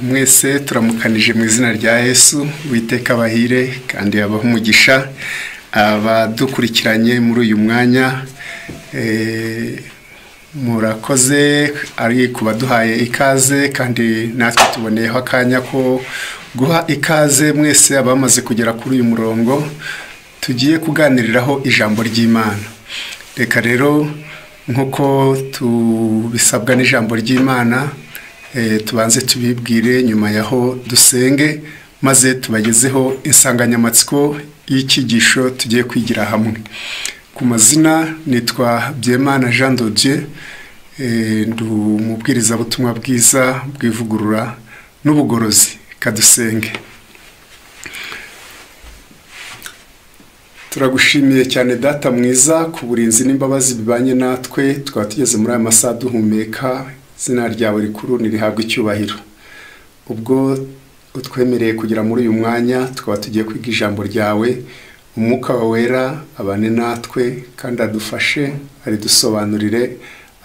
mwese turamukanije mu izina rya Yesu witeka bahire kandi abaho umugisha abadukurikiranye muri uyu mwanya murakoze ari kubaduhaye ikaze kandi natwe tuboneyeho akanya ko guha ikaze mwese abamaze kugera kuri uyu murongo tugiye kuganiriraho ijambo ry'Imana. Reka rero nkuko tubisabwa n'ijambo ry'Imana tubanze tubibwire, nyuma yaho dusenge maze tubagezeho insanganyamatsiko y'ikigisho tugiye kwigira hamwe. Ku mazina nitwa Byemana Jean de Dieu, ndu mubwiriza butumwa bwiza bwivugurura n'ubugorozi. Kadusenge. Turagushimiye cyane data mwiza ku burinzi n'imbabazi bibanye natwe, twaba tugeze muri aya masaha duhumeka. Izina ryawe rikuru nirihabwa icyubahiro. Ubwo utwemereye kugira muri uyu mwanya twaba tugiye kwiga ijambo ryawe, umwuka wera abane natwe kandi adufashe, aridusobanurire,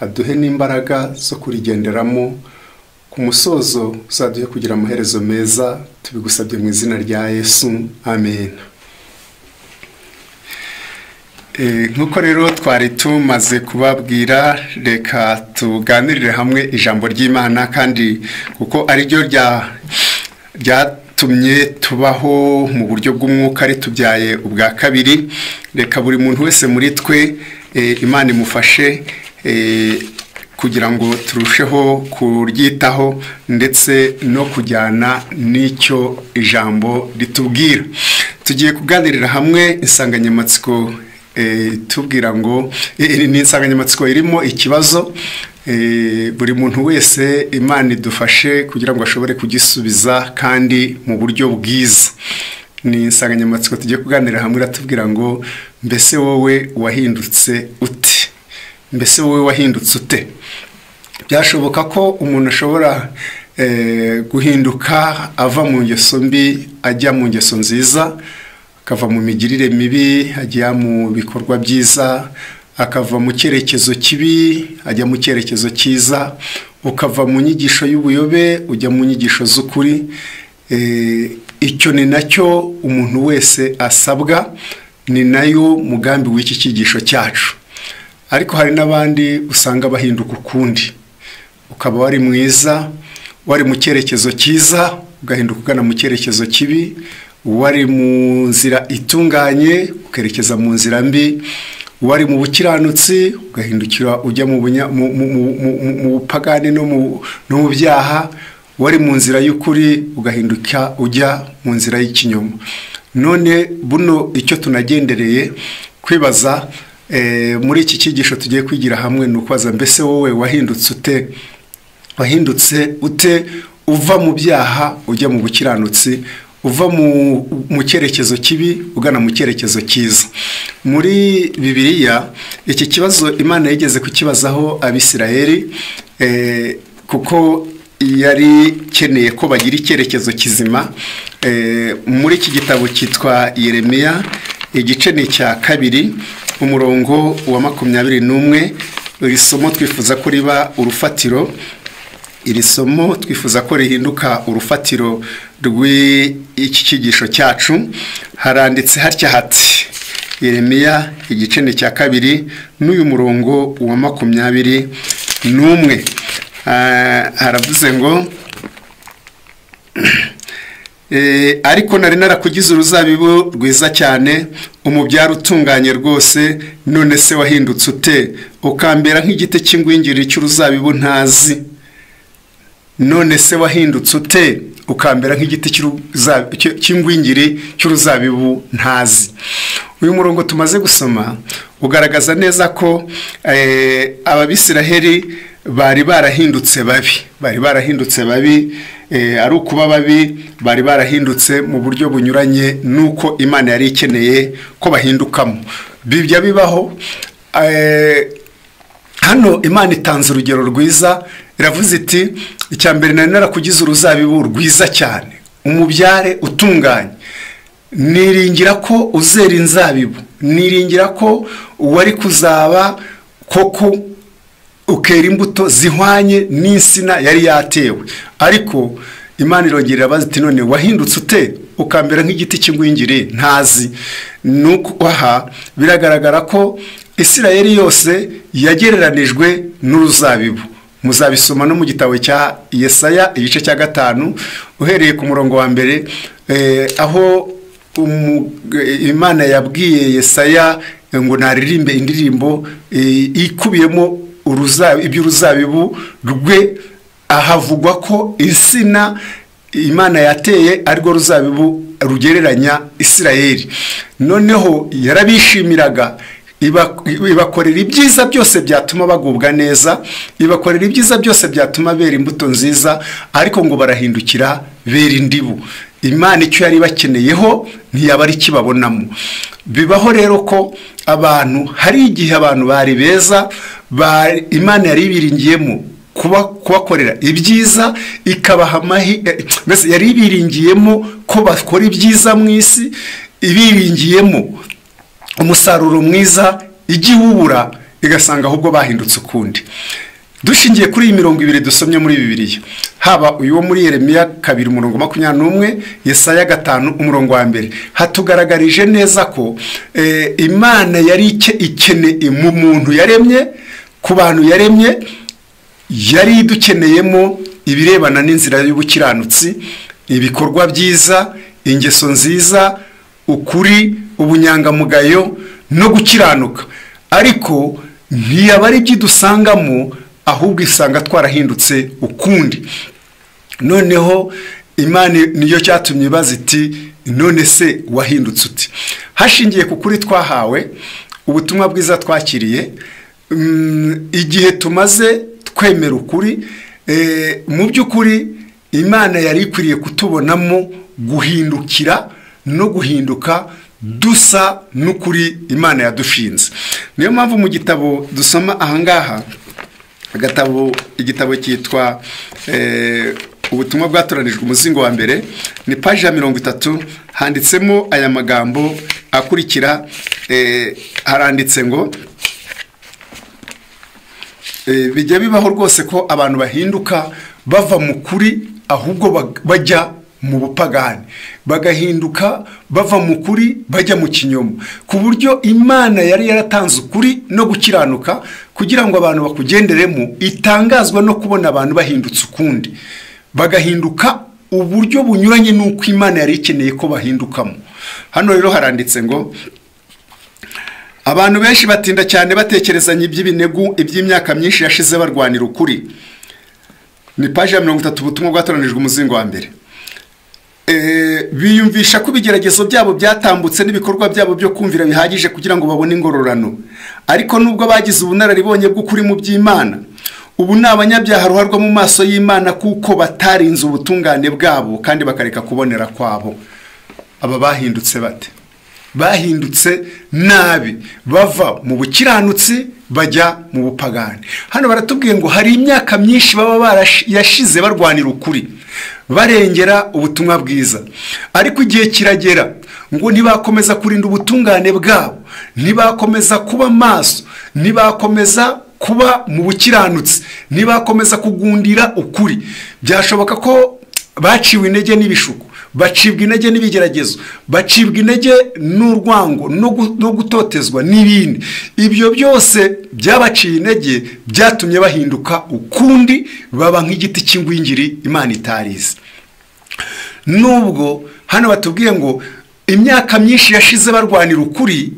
aduhe n'imbaraga zo kurigenderamo. Ku musozo uzaduhe kugira amaherezo meza, tubigusabye mu izina rya Yesu, amen. Nkuko rero twari tumaze kubabwira, reka tuganirire hamwe ijambo ry'Imana, kandi kuko ari ryo ryatumye tubaho mu buryo bw'umwuka, ritubyaye ubwa kabiri. Reka buri muntu wese muri twe Imana imufashe kugira ngo turusheho kuryitaho ndetse no kujyana n'icyo ijambo ritubwira. Tugiye kuganirira hamwe insanganyamatsiko tubwira ngo ni insanganyamatsiko irimo ikibazo, buri muntu wese Imana idufashe kugira ngo ashobore kugisubiza kandi mu buryo bwiza. Ni insanganyamatsiko tugiye kuganira hamwe iratubwira ngo mbese wowe wahindutse ute? Mbese wowe wahindutse ute? Byashoboka ko umuntu ashobora guhinduka ava mu ngeso mbi ajya mu ngeso nziza, akava mu migirire mibi ajya mu bikorwa byiza, akava mu cyerekezo kibi ajya mu cyerekezo cyiza, ukava mu nyigisho y'ubuyobe ujya mu nyigisho z'ukuri. Icyo ni nacyo umuntu wese asabwa, ni nayo mugambi w'iki cyigisho cyacu. Ariko hari n'abandi usanga bahinduka ukundi, ukaba wari mwiza, wari mu cyerekezo cyiza ugahinduka ugana mu cyerekezo kibi, wari mu nzira itunganye ukerekeza mu nzira mbi, wari mu bukiranutsi ugahindukira ujya mu bupagani no mu byaha, wari mu nzira y'ukuri ugahinduka ujya mu nzira y'ikinyoma. None buno icyo tunagendereye kwibaza muri iki cyigisho tugiye kwigira hamwe ni ukwaza mbese wowe wahindutse ute? Wahindutse ute uva mu byaha ujya mu bukiranutsi, uva mu cyerekezo kibi ugana mu cyerekezo cyiza? Muri Bibiliya iki kibazo Imana yigeze kukibazaho Abisirayeli, kuko yari keneye ko bagira icyerekezo kizima. Muri iki gitabo cyitwa Yeremiya, igice ni cya 2 umurongo wa 21. Iri somo twifuza ko riba urufatiro, iri somo twifuza ko rihinduka urufatiro rw'iki cyigisho cyacu. Haranditse hatya hati, Yeremiya igice ni cya 2 n'uyu murongo wa 21, haravuze ngo ariko nari narakugize uruzabibu rwiza cyane, umubyaro utunganye rwose, none se wahindutse ute ukambera nk'igiti cy'ingwingiri cy'uruzabibu ntazi? None se wahindutse ute ukambera nk'igiti cy'ingwingiri cy'uruzabibu ntazi? Uyu murongo tumaze gusoma ugaragaza neza ko Abisiraheli bari barahindutse babi, ari ukuba babi, bari barahindutse mu buryo bunyuranye nuko Imana yari ikeneye ko bahindukamo. Bijya bibaho. Hano Imana itanze urugero rwiza, iravuze iti icyambere nari narakugize uruzabibu rwiza cyane, umubyare utunganye, niringira ko uzera inzabibu, niringira ko wari kuzaba koko ukera imbuto zihwanye n'insina yari yatewe. Ariko Imana irongera abaza iti none wahindutse ute ukambera nk'igiti cy'ingwingiri ntazi. Nuko aha biragaragara ko Isirayeli yose yagereranijwe n'uruzabibu. Muzabisoma no mu gitabo cya Yesaya igice cya 5 uhereye ku murongo wa mbere, aho Imana yabwiye Yesaya ngo naririmbe indirimbo ikubiyemo iby'uruzabibu rwe. Ahavugwa ko insina Imana yateye ariko ruzabibu rugereranya Isirayeli. Noneho yarabishimiraga, ibakorera ibyiza byose byatuma bagubwa neza, ibakorera ibyiza byose byatuma bera imbuto nziza, ariko ngo barahindukira bera indibu. Imana icyo yari bakeneyeho ntiyaba ari kibabonamo. Bibaho rero ko abantu hari igihe abantu bari beza, Imana yari biringiyemo kubakorera ibyiza, ikabaha mbese yari biringiyemo ko bakora ibyiza mu isi, ibiringiyemo umusaruro mwiza, igiwubura igasanga ahubwo bahindutse ukundi. Dushingiye kuri iyi 20 dusomye muri Bibiliya, haba uyu wo muri Yeremiya 2:21, Yesaya 5:1, hatugaragarije neza ko Imana yari ikene mu muntu yaremye, ku bantu yaremye, yari idukeneyemo ibirebana n'inzira y'ubukiranutsi, ibikorwa byiza, ingeso nziza, ukuri, ubunyangamugayo no gukiranuka. Ariko ntiyaba ari byidusangamo, ahubwo isanga twarahindutse ukundi. Noneho Imana niyo cyatumye ibaza iti none se wahindutse uti? Hashingiye ku kuri twahawe, ubutumwa bwiza twakiriye, igihe tumaze kwemera ukuri, mu by'ukuri Imana yari ikwiriye kutubonamo guhindukira no guhinduka dusa n'ukuri Imana yadushinze. Niyo mpamvu mu gitabo dusoma ahangaha, igitabo cyitwa ubutumwa bwatoranijwe umuzingo wa mbere, ni page ya 30, handitsemo aya magambo akurikira. Haranditse ngo bijya bibaho rwose ko abantu bahinduka bava mu kuri ahubwo bajya mu bupagani, bagahinduka bava mu kuri bajya mu kinyoma, ku buryo Imana yari yaratanze ukuri no gukiranuka kugira ngo abantu bakugenderemo. Itangazwa no kubona abantu bahindutse ukundi, bagahinduka uburyo bunyuranye n'uko Imana yari ikeneye ko bahindukamo. Hano rero haranditse ngo abantu benshi batinda cyane batekerezanya iby'ibinegu iby'imyaka myinshi yashize barwanira ukuri. Ni page ya 30 ubutumwa bwatoranijwe umuzingo wa mbere. Biyumvisha ko ibigeragezo byabo byatambutse n'ibikorwa byabo byo kumvira bihagije kugira ngo babone ingororano. Ariko nubwo bagize ubunararibonye bw'ukuri mu by'Imana, ubu ni abanyabyaha ruharwa mu maso y'Imana kuko batarinze ubutungane bwabo kandi bakareka kubonera kwabo. Aba bahindutse bate? Bahindutse nabi, bava mu bukiranutsi bajya mu bupagani. Hano baratubwiye ngo hari imyaka myinshi baba yashize barwanira ukuri, barengera ubutumwa bwiza, ariko igihe kiragera ngo ntibakomeza kurinda ubutungane bwabo, ntibakomeza kuba maso, ntibakomeza kuba mu bukiranutsi, ntibakomeza kugundira ukuri. Byashoboka ko baciwe intege n'ibishuko, bacibwa intege n'ibigeragezo, bacibwa intege n'urwango no gutotezwa n'ibindi. Ibyo byose byabaciye intege, byatumye bahinduka ukundi, baba nk'igiti cy'ingwingiri Imana itarize. Nubwo hano batubwiye ngo imyaka myinshi yashize barwanira ukuri,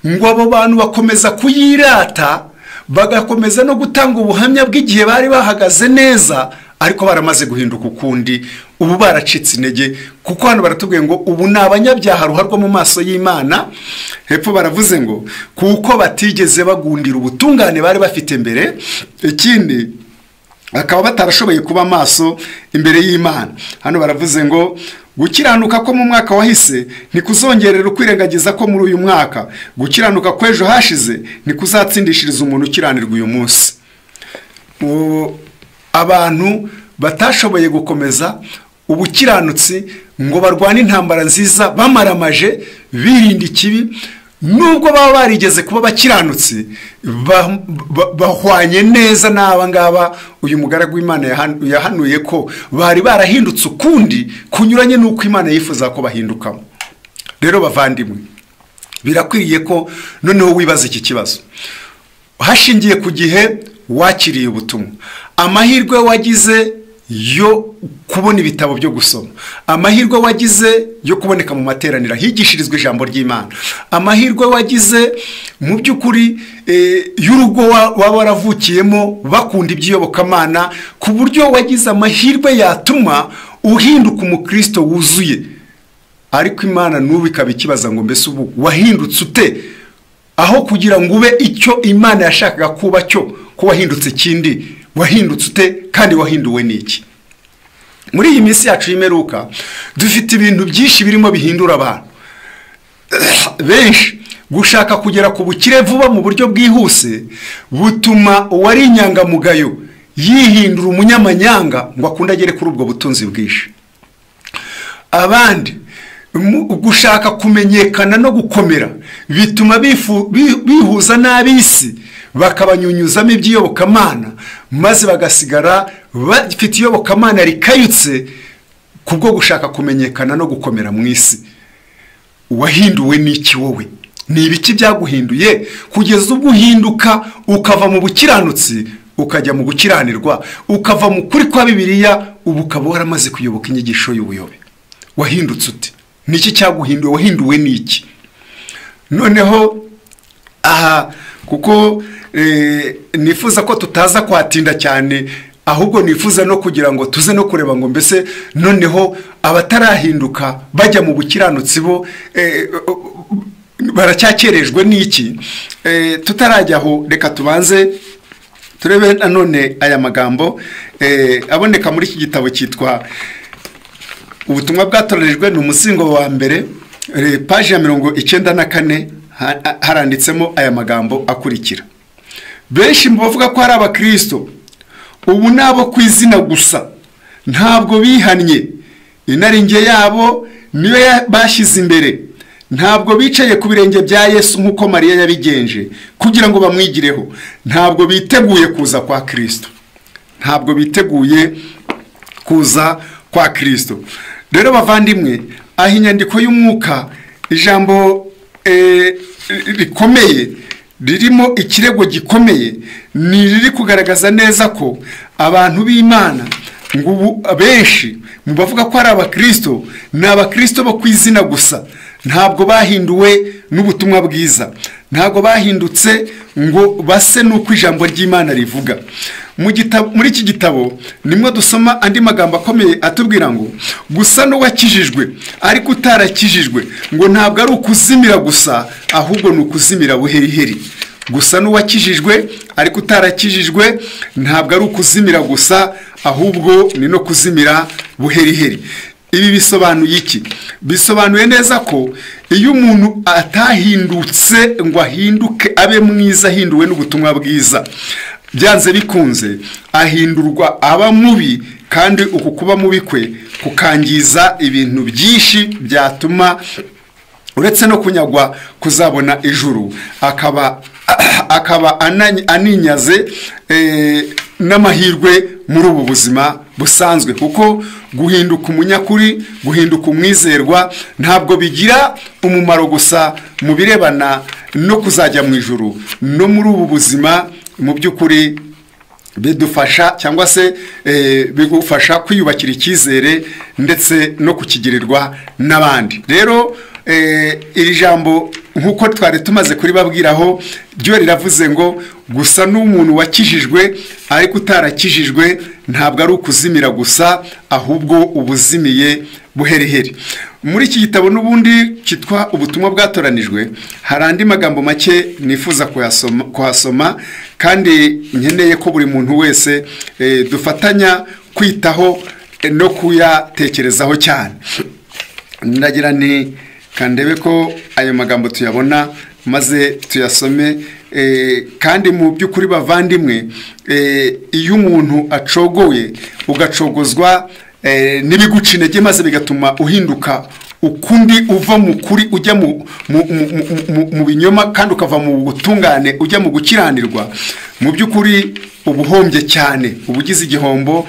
ngo abo bantu bakomeza kuyirata, bagakomeza no gutanga ubuhamya bw'igihe bari bahagaze neza, ariko baramaze guhinduka ukundi, ubu baracitse intege. Kuko hano baratubwiye ngo ubu ni abanyabyaha ruharwa mu maso y'Imana. Hepfo baravuze ngo kuko batigeze bagundira ubutungane bari bafite mbere, ikindi akaba batarashoboye kuba maso imbere y'Imana. Hano baravuze ngo gukiranuka ko mu mwaka wahise nikuzongerera ukwirengagiza ko muri uyu mwaka, gukiranuka kw'ejo hashize nikuzatsindishiriza umuntu ukiranirwa uyu munsi. Abantu batashoboye gukomeza ubukiranutsi ngo barwane intambara nziza, bamaramaje birinda ikibi, nubwo baba barigeze kuba bakiranutse bahwanye neza n'aba ngaba uyu mugaragu w'Imana yahanuye ko bari barahindutse ukundi kunyuranye n'uko Imana yifuza ko bahindukamo. Rero bavandimwe, birakwiriye ko noneho wibaza iki kibazo hashingiye ku gihe wakiriye ubutumwa, amahirwe wagize yo kubona ibitabo byo gusoma, amahirwe wagize yo kuboneka mu materaniro higishirizwa ijambo ry'Imana, amahirwe wagize mu by'ukuri y'urugo waba waravukiyemo bakunda iby'iyobokamana, ku buryo wagize amahirwe yatuma uhinduka umukristo wuzuye. Ariko Imana n'ubu ikaba ikibaza ngo mbese ubu wahindutse ute, aho kugira ngo ube icyo Imana yashakaga kuba cyo, ko wahindutse kindi, wahindutse ute kandi wahinduwe n'iki? Muri iyi minsi yacu y'imperuka dufite ibintu byinshi birimo bihindura abantu benshi. Gushaka kugera ku bukire vuba mu buryo bwihuse butuma uwari inyangamugayo yihindura umunyamanyanga ngo akunde agere kuri ubwo butunzi bwinshi. Abandi gushaka kumenyekana no gukomera bituma bihuza n'ab'isi bakabanyunyuzamo iby'iyobokamana, maze bagasigara bafite iyobokamana rikayutse kubwo gushaka kumenyekana no gukomera mu isi. Wahinduwe n'iki wowe? Ni ibiki byaguhinduye kugeza ubwo uhinduka ukava mu bukiranutsi ukajya mu gukiranirwa, ukava mu kuri kwa Bibiliya ubu ukaba waramaze kuyoboka inyigisho y'ubuyobe? Wahindutse ute? Niki cyaguhinduye? Wahinduwe n'iki? Noneho aha kuko nifuza ko tutaza kwatinda cyane, ahubwo nifuza no kugira ngo tuze no kureba ngo mbese noneho abatarahinduka bajya mu bukiranutsi bo baracyakerejwe n'iki. Tutarajyaho reka tubanze turebe nanone aya magambo aboneka muri iki gitabo cyitwa Ubutumwa Bwatoranyijwe, ni umuzingo wa mbere, paji ya 94, haranditsemo aya magambo akurikira: benshi mu bavuga ko ari abakristo ubu nabo ku izina gusa, ntabwo bihannye, inaringe yabo niyo bashyize imbere, ntabwo bicaye ku birenge bya Yesu nk'uko Mariya yabigenje kugira ngo bamwigireho, ntabwo biteguye kuza kwa Kristo, ntabwo biteguye kuza kwa Kristo. Rero bavandimwe, aho inyandiko y'umwuka ijambo rikomeye ririmo ikirego gikomeye, ni riri kugaragaza neza ko abantu b'Imana ngo ubu benshi mu bavuga ko ari abakristo ni abakristo bo ku izina gusa, ntabwo bahinduwe n'ubutumwa bwiza, ntabwo bahindutse ngo base n'uko ijambo ry'Imana rivuga. Muri iki gitabo nimwe dusoma andi magambo akomeye atubwira ngo gusa n'uwakijijwe ariko utarakijijwe ngo ntabwo ari ukuzimira gusa, ahubwo ni ukuzimira buheriheri. Gusa n'uwakijijwe ariko utarakijijwe ntabwo ari ukuzimira gusa, ahubwo ni no kuzimira buheriheri. Ibi bisobanuye iki? Bisobanuye neza ko iyo umuntu atahindutse ngo ahinduke abe mwiza, ahinduwe n'ubutumwa bwiza, byanze bikunze ahindurwa aba mubi, kandi uku kuba mubi kwe kukangiza ibintu byinshi byatuma uretse no kunyagwa kuzabona ijuru, akaba aninyaze n'amahirwe muri ubu buzima busanzwe. Kuko guhinduka umunyakuri, guhinduka umwizerwa ntabwo bigira umumaro gusa mu birebana no kuzajya mu ijuru, no muri ubu buzima mu by'ukuri bidufasha cyangwa se bigufasha kwiyubakira icyizere ndetse no kukigirirwa n'abandi. Rero iri jambo nk'uko twari tumaze kuribabwiraho ryo riravuze ngo gusa n'umuntu wakijijwe ariko utarakijijwe ntabwo ari ukuzimira gusa, ahubwo ubuzimiye buheriheri. Muri iki gitabo n'ubundi cyitwa Ubutumwa Bwatoranijwe hari andi magambo make nifuza kuhasoma, kandi nkeneye ko buri muntu wese dufatanya kwitaho no kuyatekerezaho cyane. Ndagira nti kandebe ko ayo magambo tuyabona maze tuyasome, kandi mu by'ukuri bavandimwe, iyo umuntu acogoye ugacogozwa n'ibiguca intege maze bigatuma uhinduka ukundi uva mu kuri ujya mu binyoma kandi ukava mu butungane ujya mu gukiranirwa, mu by'ukuri ubuhombye cyane, ubugize igihombo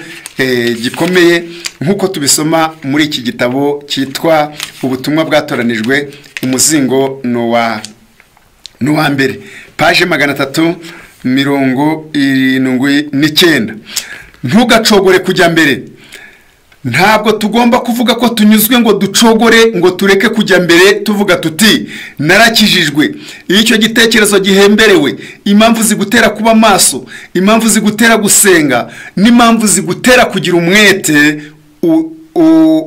gikomeye, nk'uko tubisoma muri iki gitabo cyitwa ubutumwa bwatoranijwe, umuzingo n'uwa mbere, paje 379. Ntugacogore kujya mbere. Ntabwo tugomba kuvuga ko tunyuzwe ngo ducogore ngo tureke kujya mbere tuvuga tuti narakijijwe. Iyo icyo gitekerezo gihemberewe, impamvu zigutera kuba maso, impamvu zigutera gusenga, n'impamvu zigutera kugira umwete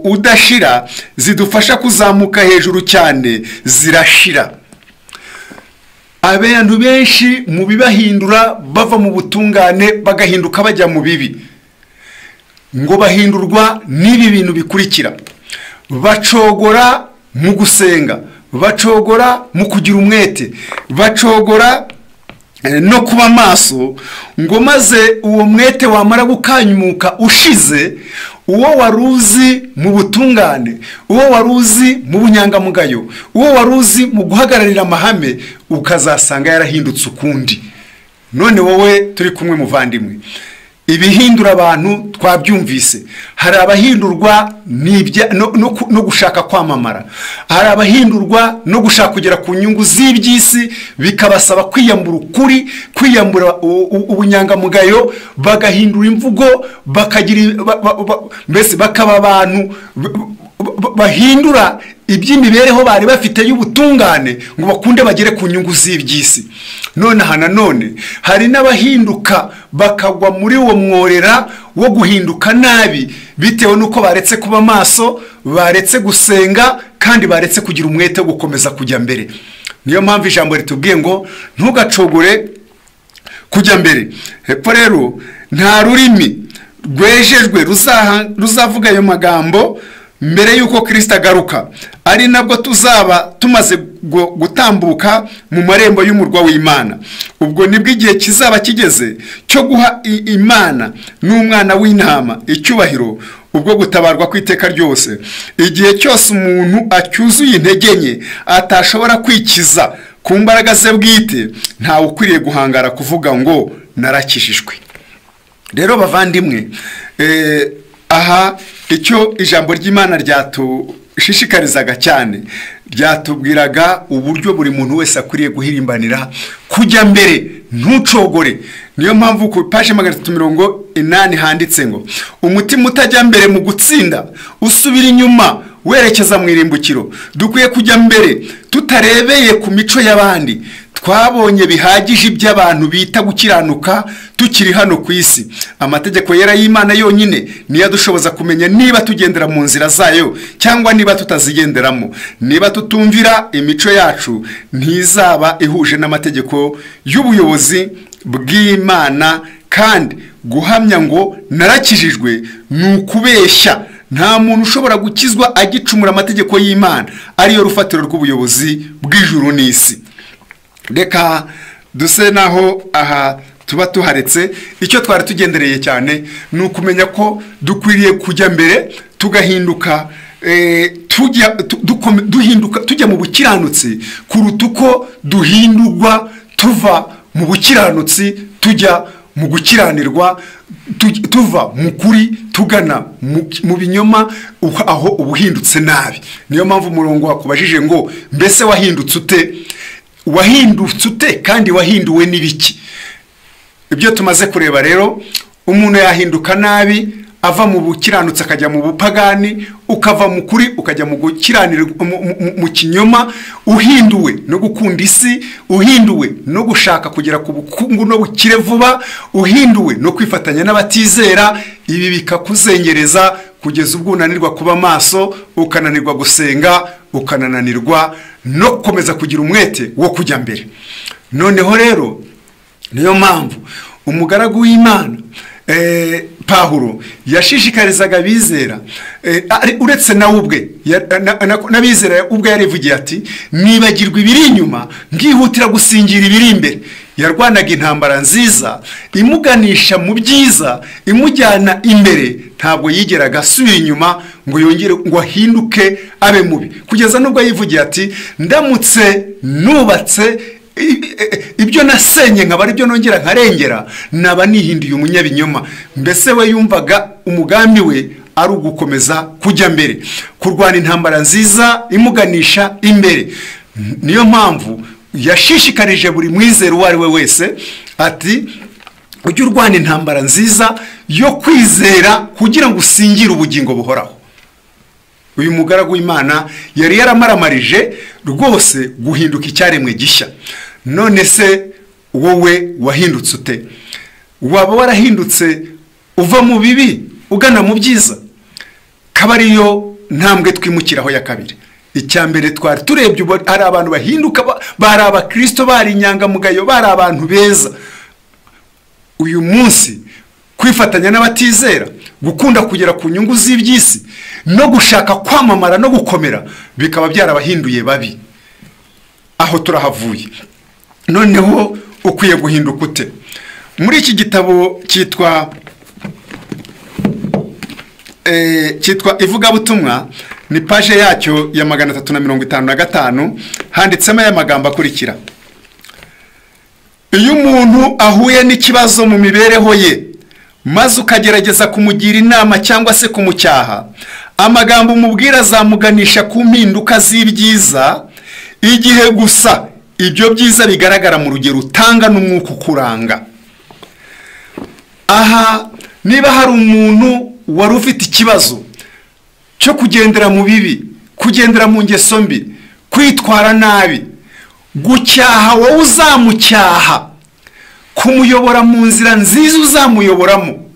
udashira, zidufasha kuzamuka hejuru cyane, zirashira. Abantu benshi mu bibahindura bava mu butungane bagahinduka bajya mu bibi, ngo bahindurwa n'ibi bintu bikurikira: bacogora mu gusenga, bacogora mu kugira umwete, bacogora no kuba maso, ngo maze uwo mwete wamara gukanyumuka ushize, uwo waruzi mu butungane, uwo waruzi mu bunyangamugayo, uwo waruzi mu guhagararira amahame, ukazasanga yarahindutse ukundi. None wowe turi kumwe muvandimwe, ibihindura abantu twabyumvise. Hari abahindurwa no gushaka kwamamara, hari abahindurwa no gushaka kugera ku nyungu z'iby'isi, bikabasaba kwiyambura ukuri, kwiyambura ubunyangamugayo, bagahindura imvugo, mbese bakaba abantu bahindura iby'imibereho bari bafite y'ubutungane ngo bakunde bagere ku nyungu z'iby'isi. None nanone hari n'abahinduka bakagwa muri uwo mworera wo guhinduka nabi, bitewe nuko baretse kuba maso, baretse gusenga, kandi baretse kugira umwete wo gukomeza kujya mbere. Niyo mpamvu ijambo ritubwiye ngo ntugacogore kujya mbere. Hepfo rero, nta rurimi rwejejwe ruzavuga ayo magambo mbere yuko Kristo agaruka, ari nabwo tuzaba tumaze gutambuka mu marembo y'umurwa w'Imana. Ubwo nibwo igihe kizaba kigeze cyo guha Imana n'umwana w'intama icyubahiro, ubwo gutabarwa kw'iteka ryose. Igihe cyose umuntu acyuzuye intege nke, atashobora kwikiza ku mbaraga ze bwite, ntawe ukwiriye guhangara kuvuga ngo narakijijwe. Rero bavandimwe, aha icyo ijambo ry'Imana ryatushishikarizaga cyane, ryatubwiraga uburyo buri muntu wese akwiriye guhirimbanira kujya mbere, ntucogore. Niyo mpamvu ku paje 380 handitse ngo umutima utajya mbere mu gutsinda usubira inyuma werekeza mu irimbukiro. Dukwiye kujya mbere tutarebeye ku mico y'abandi. Twabonye bihagije iby'abantu bita gukiranuka tukiri hano ku isi. Amategeko yera y'Imana yonyine niyo adushoboza kumenya niba tugendera mu nzira zayo cyangwa niba tutazigenderamo. Niba tutumvira, imico yacu ntizaba ihuje n'amategeko y'ubuyobozi bw'Imana, kandi guhamya ngo narakijijwe ni ukubeshya. Nta muntu ushobora gukizwa agicumura amategeko y'Imana, ariyo rufatiro rw'ubuyobozi bw'ijuru n'isi. Reka duse naho aha tuba tuharetse. Icyo twari tugendereye cyane ni ukumenya ko dukwiriye kujya mbere, tugahinduka, tujya mu bukiranutsi kuruta uko duhindurwa tuva mu bukiranutsi tujya mu gukiranirwa, tuva mu kuri tugana mu binyoma, aho ubuhindutse nabi. Niyo mpamvu umurongo wakubajije ngo mbese wahindutse ute? Wahindutse ute kandi wahinduwe n'ibiki? Ibyo tumaze kureba rero, umuntu yahinduka nabi, ava mu bukiranutse akajya mu bupagani, ukava mu kuri ukajya mu gukiranira mu kinyoma, uhinduwe no gukunda isi, uhinduwe no gushaka kugera ku bukungu no bukire vuba, uhinduwe no kwifatanya n'abatizera. Ibi bikakuzengereza kugeza ubwo unanirwa kuba maso, ukananirwa gusenga, ukanananirwa no gukomeza kugira umwete wo kujya mbere. Noneho rero niyo mpamvu umugaragu w'Imana Pawulo yashishikarizaga abizera uretse nawe ubwe n'abizera ubwe yarivugiye ati nibagirwa ibiri inyuma ngihutira gusingira ibiri imbere. Yarwanaga intambara nziza imuganisha mu byiza imujyana imbere, ntabwo yigeraga asubira inyuma ngo yongere ngo ahinduke abe mubi, kugeza nubwo yivugiye ati ndamutse nubatse ibyo nasenye nkaba ari byo nongera nkarengera naba nihinduye umunyabinyoma. Mbese we yumvaga umugambi we ari ugukomeza kujya mbere, kurwana intambara nziza imuganisha imbere. Niyo mpamvu yashishikarije buri mwizera uwo ari we wese ati ujye urwana intambara nziza yo kwizera kugira ngo usingire ubugingo buhoraho. Uyu mugaragu w'Imana yari yaramaramarije rwose guhinduka icyaremwe gishya. None se wowe wahindutse ute? Waba warahindutse uva mu bibi ugana mu byiza? Kaba ariyo ntambwe twimukiraho ya kabiri. Icyambere twari turebye ari abantu bahinduka, bari abakristo, bari inyangamugayo, bari abantu beza. Uyu munsi kwifatanya n'abatizera, gukunda kugera ku nyungu z'iby'isi no gushaka kwamamara no gukomera bikaba byarabahinduye babi. Aho turahavuye. Noneho ukwiye guhinduka ute? Muri iki gitabo cyitwa ivugabutumwa, ni paje yacyo ya 355 handitsemo aya magambo akurikira: iyo umuntu ahuye n'ikibazo mu mibereho ye maze ukagerageza kumugira inama cyangwa se kumucyaha, amagambo umubwira azamuganisha ku mpinduka z'ibyiza, igihe gusa ibyo byiza bigaragara mu rugero utanga n'umwuka ukuranga. Aha niba hari umuntu wari ufite ikibazo cyo kugendera mu bibi, kugendera mu ngeso mbi, kwitwara nabi, gucyaha wowe uzamucyaha, kumuyobora mu nzira nziza uzamuyoboramo,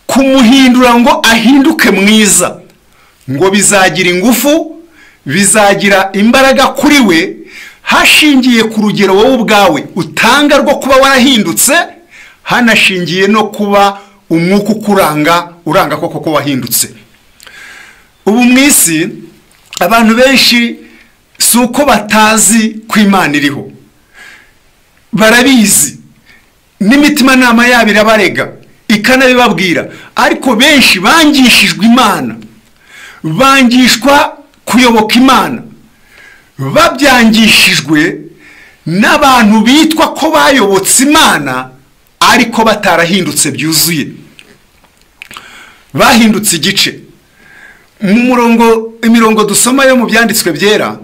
kumuhindura ngo ahinduke mwiza, ngo bizagira ingufu, bizagira imbaraga kuri we hashingiye ku rugero wowe ubwawe utanga rwo kuba warahindutse, hanashingiye no kuba umwuka ukuranga uranga koko wahindutse. Ubu mwisi abantu benshi si uko batazi ko Imana iriho, barabizi, n'imitima nama yabo irabarega ikanabibabwira, ariko benshi bangishijwe Imana, bangishwa kuyoboka Imana, babyangishijwe n'abantu bitwa ko bayobotse Imana ariko batarahindutse byuzuye, bahindutse igice. Mu imirongo dusoma yo mu byanditswe byera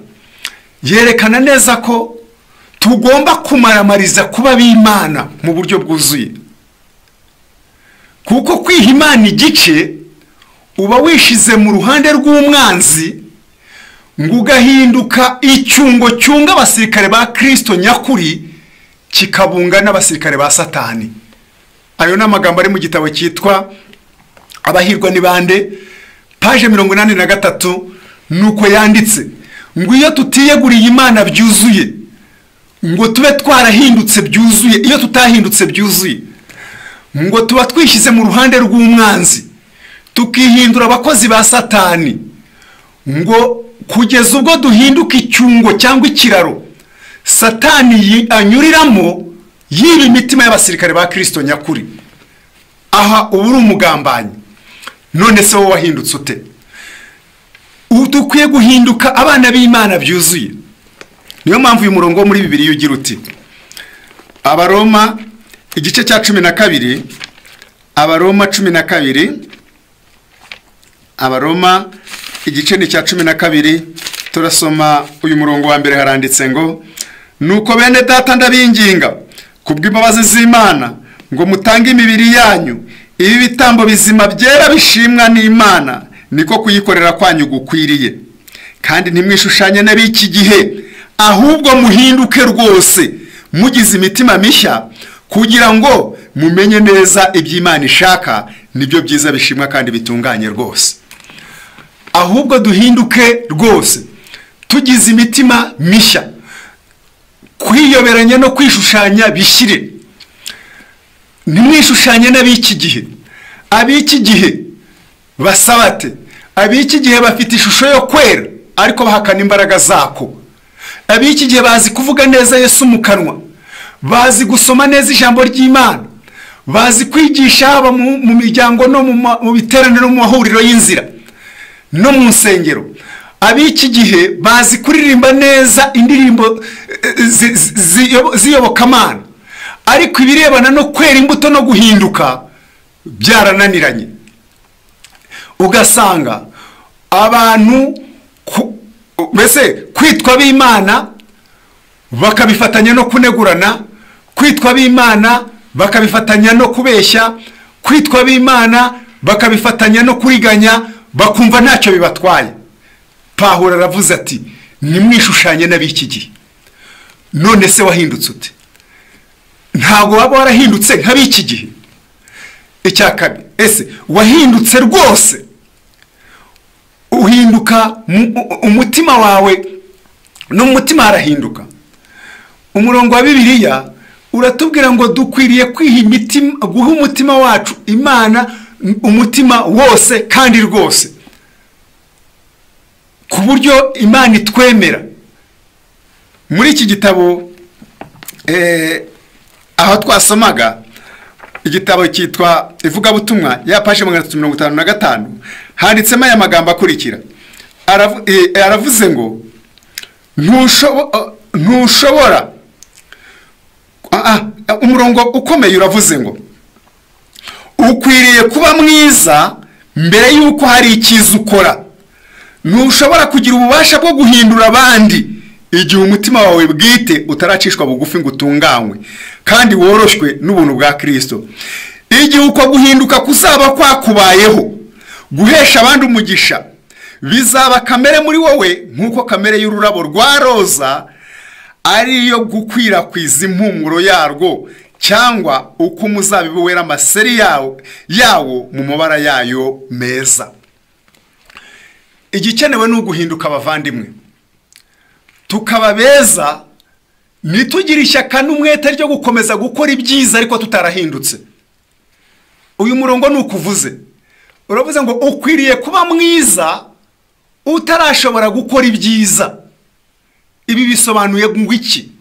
yerekana neza ko tugomba kumaramariza kuba b'Imana mu buryo bwuzuye, kuko kwiha Imana igice uba wishize mu ruhande rw'umwanzi ngo ugahinduka icyungo cyunga abasirikare ba Kristo nyakuri kikabunga n'abasirikare ba Satani. Ayo n'amagambo ari mu gitabo cyitwa Abahirwa ni bande, paje 83, nuko yanditse ngo iyo tutiyeguriye Imana byuzuye, ngo tube twarahindutse byuzuye, iyo tutahindutse byuzuye ngo tuba twishyize mu ruhande rw'umwanzi, tukihindura abakozi ba Satani, ngo kugeza ubwo duhinduka icyungo cyangwa ikiraro Satani anyuriramo yiba imitima y'abasirikare ba Kristo nyakuri. Aha ubu uri umugambanyi. None se wowe wahindutse ute? Dukwiye guhinduka abana b'Imana byuzuye. Niyo mpamvu uyu murongo muri Bibiliya ugira uti, Abaroma igice cya 12, Abaroma 12, Abaroma igice ni cya 12, turasoma uyu murongo wa mbere. Haranditse ngo, nuko bene data ndabinginga kubw'imbabazi z'Imana ngo mutange imibiri yanyu ibi bitambo bizima byera bishimwa n'Imana, niko kuyikorera kwanyu gukwiriye. Kandi ntimwishushanye n'ab'iki gihe, ahubwo muhinduke rwose mugize imitima mishya, kugira ngo mumenye neza iby'Imana ishaka, nibyo byiza bishimwa kandi bitunganye rwose. Ahubwo duhinduke rwose tugize imitima mishya, kwiyoberanya no kwishushanya bishyire. Ntimwishushanye n'ab'iki gihe, ab'iki gihe basabate, ab'iki gihe bafite ishusho yo kwera ariko bahakana imbaraga zako. Ab'iki gihe bazi kuvuga neza Yesu mu kanwa, bazi gusoma neza ijambo ry'Imana, bazi kwigisha haba mu miryango no mu biteraniro, mu mahuriro y'inzira no mu nsengero. Ab'iki gihe bazi kuririmba neza indirimbo z'iyobokamana, ariko ibirebana no kwera imbuto no guhinduka byarananiranye. Ugasanga abantu mbese kwitwa b'Imana bakabifatanya no kunegurana, kwitwa b'Imana bakabifatanya no kubeshya, kwitwa b'Imana bakabifatanya no kuriganya, bakumva ntacyo bibatwaye. Pawulo aravuze ati nimwishushanye n'ab'iki gihe. None se wahindutse ute? Ntabwo waba warahindutse nk'ab'iki gihe. Icya kabiri, ese wahindutse rwose? Uhinduka umutima wawe n'umutima harahinduka. Umurongo wa Bibiliya uratubwira ngo dukwiriye guha umutima wacu Imana umutima wose kandi rwose, ku buryo Imana itwemera. Muri iki gitabo aho twasomaga igitabo cyitwa Ivugabutumwa ya paje 355 handitsemo aya magambo akurikira. Aravuze ngo ntushobora, umurongo ukomeye uravuze ngo ukwiriye kuba mwiza mbere yuko hari ikiza ukora. Ntushobora kugira ububasha bwo guhindura abandi igihe umutima wawe bwite utaracishwa bugufi ngo utunganywe kandi woroshwe n'ubuntu bwa Kristo. Igihe uko guhinduka kuzaba kwakubayeho, guhesha abandi umugisha bizaba kamere muri wowe, nk'uko kamere y'ururabo rwa roza ariyo gukwirakwiza impumuro yarwo, cyangwa uko umuzabibu wera amaseri yawo mu mabara yayo meza. Igikenewe ni uguhinduka abavandimwe, tukaba beza, ntitugire ishyaka n'umwete ryo gukomeza gukora ibyiza ariko tutarahindutse. Uyu murongo ni ukuvuze, uravuze ngo ukwiriye kuba mwiza utarashobora gukora ibyiza. Ibi bisobanuye ngo iki?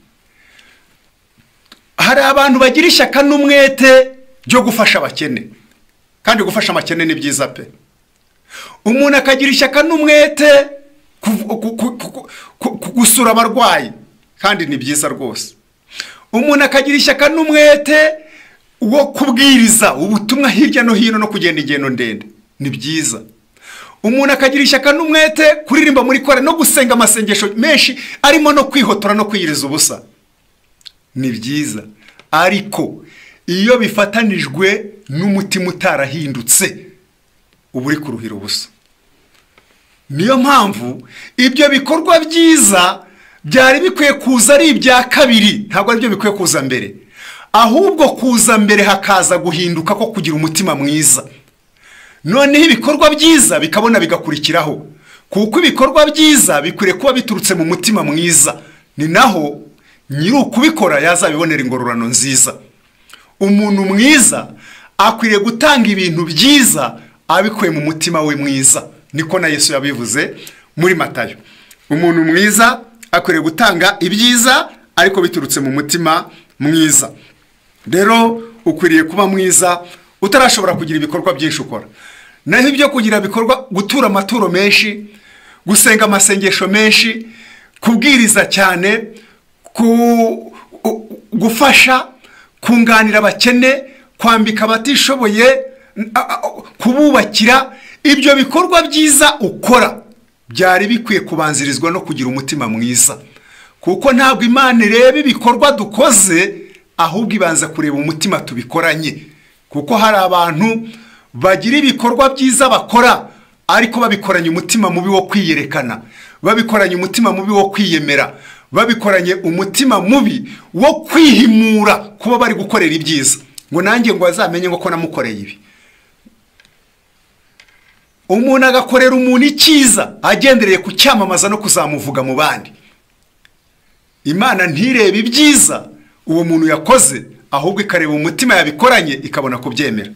Hari abantu bagira ishyaka n'umwete ryo gufasha abakene, kandi gufasha abakene ni byiza pe. Umuntu akagira ishyaka n'umwete gusura abarwayi, kandi ni byiza rwose. Umuntu akagira ishyaka n'umwete wo kubwiriza ubutumwa hirya no hino no kugenda ingendo ndende, ni byiza. Umuntu akagira ishyaka n'umwete kuririmba muri kore no gusenga amasengesho menshi arimo no kwihotora no kwiyiriza ubusa, ni byiza. Ariko iyo bifatanijwe n'umutima utarahindutse, uba uri kuruhira ubusa. Niyo mpamvu ibyo bikorwa byiza byari bikwiye kuza ari ibya kabiri, ntabwo ari byo bikwiye kuza mbere. Ahubwo kuza mbere hakaza guhinduka ko kugira umutima mwiza. Noneho ibikorwa byiza bikabona bigakurikiraho, kuko ibikorwa byiza bikwiriye kuba biturutse mu mutima mwiza. Ni naho nyiri ukubikora yazabibonera ingororano nziza. Umuntu mwiza akwiriye gutanga ibintu byiza abikuye mu mutima we mwiza, niko na Yesu yabivuze muri Matayo. Umuntu mwiza akwiriye gutanga ibyiza ariko biturutse mu mutima mwiza. Rero ukwiriye kuba mwiza utarashobora kugira ibikorwa byinshi ukora. Naho ibyo kugira ibikorwa, gutura amaturo menshi, gusenga amasengesho menshi, kubwiriza cyane, gufasha, kunganira abakene, kwambika abatishoboye, kububakira, ibyo bikorwa byiza ukora byari bikwiye kubanzirizwa no kugira umutima mwiza. Kuko ntabwo Imana ireba ibikorwa dukoze, ahubwo ibanza kureba umutima tubikoranye. Kuko hari abantu bagira ibikorwa byiza bakora ariko babikoranye umutima mubi wo kwiyerekana, babikoranye umutima mubi wo kwiyemera, babikoranye umutima mubi wo kwihimura kuba bari gukorera ibyiza, ngo nanjye ngo azamenye ngo ko namukoreye ibi. Umuntu agakorera umuntu icyiza agendereye ku cyamamaza no kuzamuvuga mu bandi. Imana ntireba ibyiza uwo muntu yakoze, ahubwo ikareba umutima yabikoranye ikabona kubyemera.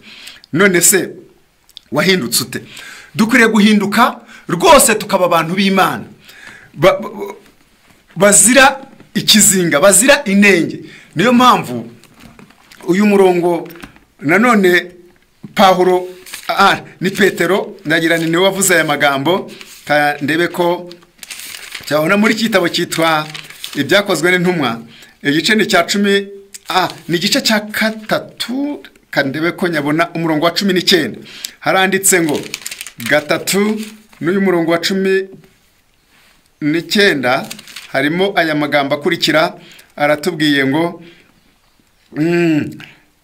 None se wahindutse ute? Dukwiriye guhinduka rwose tukaba abantu b'Imana bazira ikizinga, bazira inenge. Niyo mpamvu uyu murongo nanone Pawulo ni Petero ndagira ni niwe wavuze aya magambo, ndebe ko cyabona muri kitabo cyitwa Ibyakozwe n'Intumwa, igice ni cya 10, ni igice cya 3, kandebe ko nyabona umurongo wa 19 haranditse ngo 3 n'uyu murongo wa 19 harimo aya magambo akurikira, aratubwiye ngo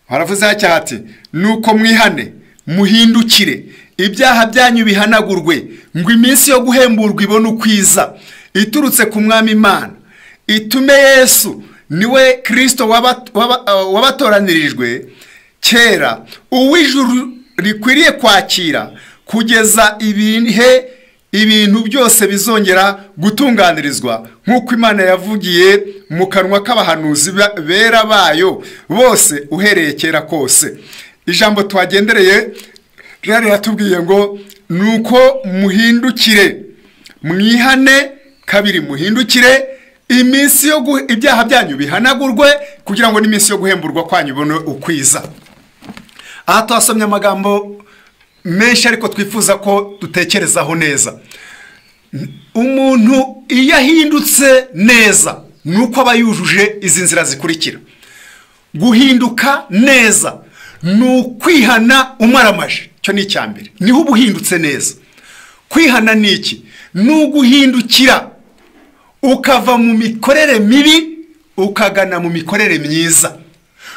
haravuze ati nuko mwihane muhindukire ibyaha byanyu bihanagurwe, ngo iminsi yo guhemburwa ibone ukwiza iturutse ku Mwami Imana, itume Yesu niwe Kristo wabatoranirijwe kera, uw'ijuru rikwiriye kwakira kugeza ibihe ibintu byose bizongera gutunganirizwa, nk'uko Imana yavugiye mu kanwa k'abahanuzi bera bayo bose uhereye kera kose. Ijambo twagendereye rero yatubwiye ngo nuko muhindukire mwihane, kabiri muhindukire iminsi yo ibyaha byanyu bihanagurwe, kugira ngo n'iminsi yo guhemburwa kwanyu ibone ukwiza. Aha twasomye amagambo menshi ariko twifuza ko dutekerezaho neza. Umuntu iyo ahindutse neza nuko aba yujuje izi nzira zikurikira. Guhinduka neza ni ukwihana umaramaje, cyo ni icyambere, niho ubuhindutse neza. Kwihana ni iki? Ni uguhindukira ukava mu mikorere mibi ukagana mu mikorere myiza.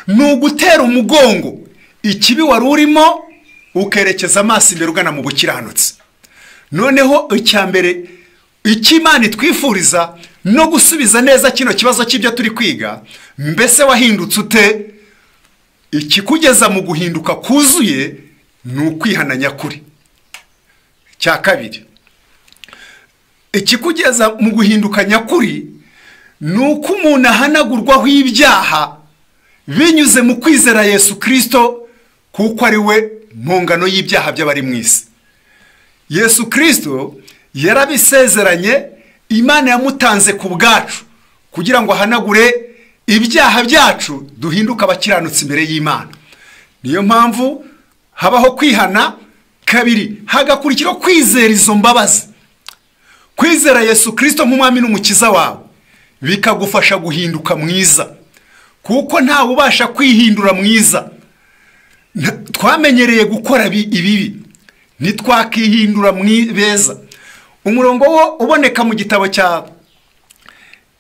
Ni ugutera umugongo ikibi wari urimo ukerekeza amaso imbere ugana mu bukiranutsi. Noneho icyambere Imana twifuriza no gusubiza neza kino kibazo cy'ibyo turi kwiga, mbese wahindutse ute? Ikikugeza mu guhinduka kuzuye ni ukwihana nyakuri. Cya kabiri, ikikugeza mu guhinduka nyakuri ni uko umuntu ahanagurwaho ibyaha binyuze mu kwizera Yesu Kristo, kuko ari we mpongano y'ibyaha by'abari mu isi. Yesu Kristo yarabisezeranye, Imana yamutanze ku bwacu kugira ngo ahanagure ibyaha byacu, duhinduka abakiranutsi imbere y'Imana. Niyo mpamvu habaho kwihana, kabiri hagakurikiraho kwizera izo mbabazi. Kwizera Yesu Kristo nk'umwami n'umukiza wawe bikagufasha guhinduka mwiza, kuko ntawe ubasha kwihindura mwiza. Twamenyereye gukora ibibi, ntitwakihindura beza. Umurongo wo uboneka mu gitabo cya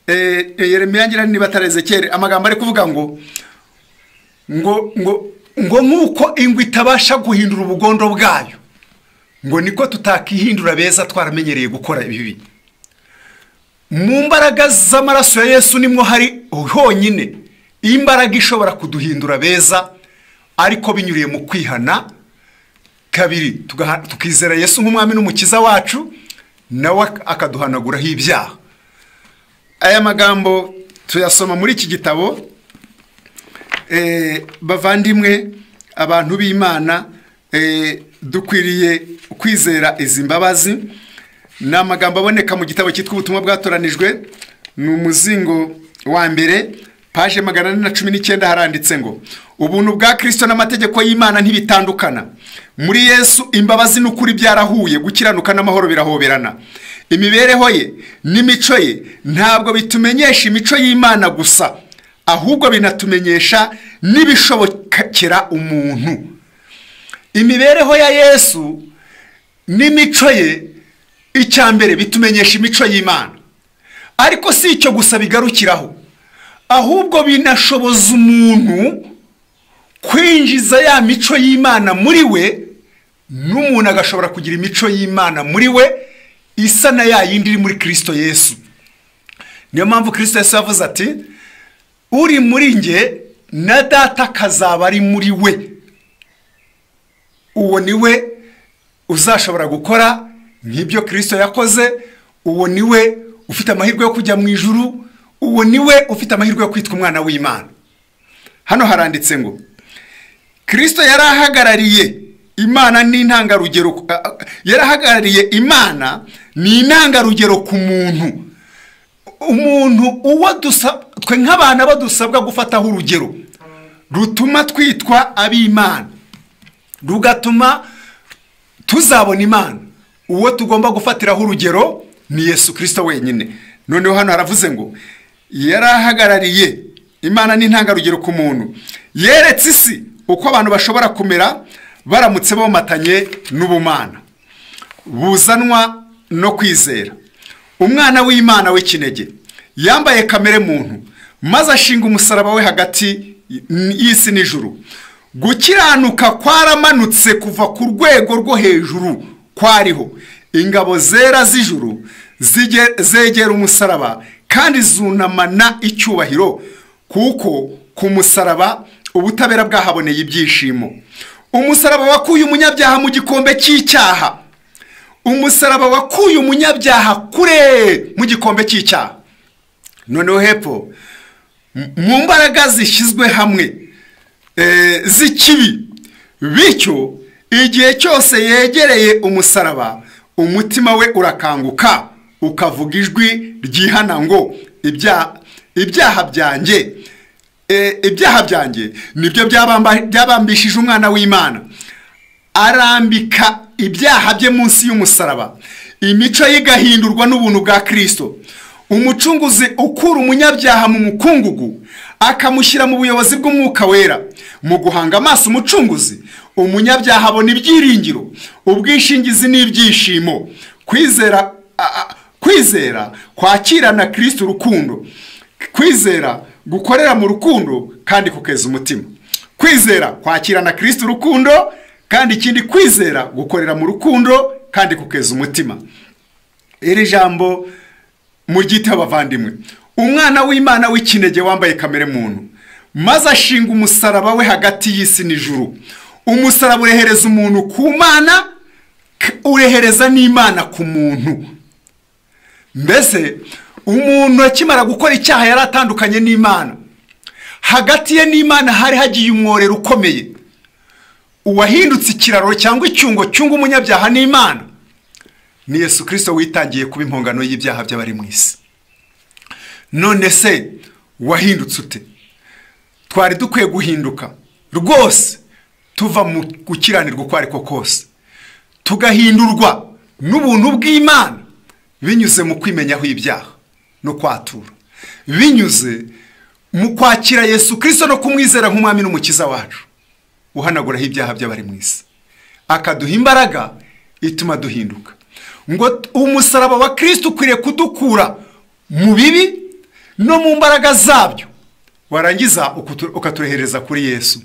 Yeremiya ngira niba Ezekiel, amagambo ari kuvuga ngo nk'uko ingwe itabasha guhindura ubugondo bwayo, ngo niko tutakihindura beza twaramenyereye gukora ibibi. Mu mbaraga z'amaraso ya Yesu nimwo hari honyine imbaraga ishobora kuduhindura beza, ariko binyuriye mu kwihana. Kabiri tukizera Yesu nk'umwami n'umukiza wacu, nawe akaduhanaguraho ibyaha. Aya magambo tuyasoma muri iki gitabo. Bavandimwe, abantu b'Imana, dukwiriye kwizera izi mbabazi. Ni amagambo aboneka mu gitabo cyitwa Ubutumwa Bwatoranijwe, ni umuzingo wa mbere, paje 419, haranditse ngo ubuntu bwa Kristo n'amategeko y'Imana ntibitandukana. Muri Yesu imbabazi n'ukuri byarahuye, gukiranuka n'amahoro birahoberana. Imibereho ye n'imico ye ntabwo bitumenyesha imico y'Imana gusa, ahubwo binatumenyesha n'ibishobokera umuntu. Imibereho ya Yesu n'imico ye icyambere bitumenyesha imico y'Imana, ariko si icyo gusa bigarukiraho, ahubwo binashoboza umuntu kwinjiza ya mico y'Imana muri we, n'umuntu agashobora kugira imico y'Imana muri we isa na ya yindi iri muri Kristo Yesu. Niyo mpamvu Kristo Yesu yavuze ati, uri muri nge na data kazaba ari muri we. Uwo niwe uzashobora gukora nk'ibyo Kristo yakoze. Uwo niwe ufite amahirwe yo kujya mu ijuru. Uwo niwe ufite amahirwe yo kwitwa umwana w'Imana. Hano haranditse ngo Kristo yarahagarariye Imana ni intangarugero, yarahagarariye Imana ni intangarugero ku muntu. Umuntu uwo twe nk'abana badusabwa gufataho urugero rutuma twitwa ab'Imana, rugatuma tuzabona Imana. Uwo tugomba gufatiraho urugero ni Yesu Kristo wenyine. Noneho hano haravuze ngo yarahagarariye Imana ni intangarugero ku muntu, yeretse isi uko abantu bashobora kumera baramutse bomatanye n'ubumana buzanwa no kwizera. Umwana w'Imana w'ikinege yambaye kamere muntu, maze ashinga umusaraba we hagati y'isi n'ijuru. Gukiranuka kwaramanutse kuva ku rwego rwo hejuru kwariho. Ingabo zera z'ijuru zegera umusaraba kandi zunamana icyubahiro, kuko ku musaraba ubutabera bwahaboneye ibyishimo. Umusaraba wakuye umunyabyaha mu gikombe cy'icyaha. Umusaraba wakuye umunyabyaha kure mu gikombe cy'icyaha. Noneho hepfo, mu mbaraga zishyizwe hamwe z'ikibi, bityo igihe cyose yegereye umusaraba umutima we urakanguka ukavuga ijwi ryihana ngo ibyaha byanjye nibyo byabambishije umwana w'Imana. Arambika ibyaha bye munsi y'umusaraba, imico ye igahindurwa n'ubuntu bwa Kristo. Umucunguzi ukura umunyabyaha mu mukungugu akamushyira mu buyobozi bw'umwuka wera. Mu guhanga amaso umucunguzi, umunyabyaha abona ibyiringiro, ubwishingizi n'ibyishimo. Kwizera kwakirana Kristo urukundo. Kwizera gukorera mu rukundo kandi kukeza umutima. Kwizera kwakirana Kristo urukundo, kandi ikindi kwizera gukorera mu rukundo kandi kukeza umutima. Iri jambo mugite abavandimwe. Umwana w'Imana w'ikinege wambaye kamere muntu, maze ashinga umusaraba we hagati y'isi n'ijuru. Umusaraba urehereza umuntu ku Mana, urehereza n'Imana ku muntu. Mbese umuntu akimara gukora icyaha yari atandukanye n'Imana. Hagati ye n'Imana hari hagiye umworero ukomeye. Uwahindutse ikiraro cyangwa icyungo cyunga umunyabyaha n'Imana ni Yesu Kristo witangiye kuba impongano y'ibyaha by'abari mu isi. None se wahindutse ute? Twari dukwiye guhinduka rwose, tuva mu gukiranirwa uko ariko kose, tugahindurwa n'ubuntu bw'Imana binyuze mu kwimenyaho ibyaha no kwatura, binyuze mu kwakira Yesu Kristo no kumwizera nk'umwami n'umukiza wacu, uhanaguraho ibyaha by'abari mu isi, akaduha imbaraga ituma duhinduka. Ngo umusaraba wa Kristo ukwiriye kudukura mu bibi no mu mbaraga zabyo, warangiza ukaturehereza kuri Yesu.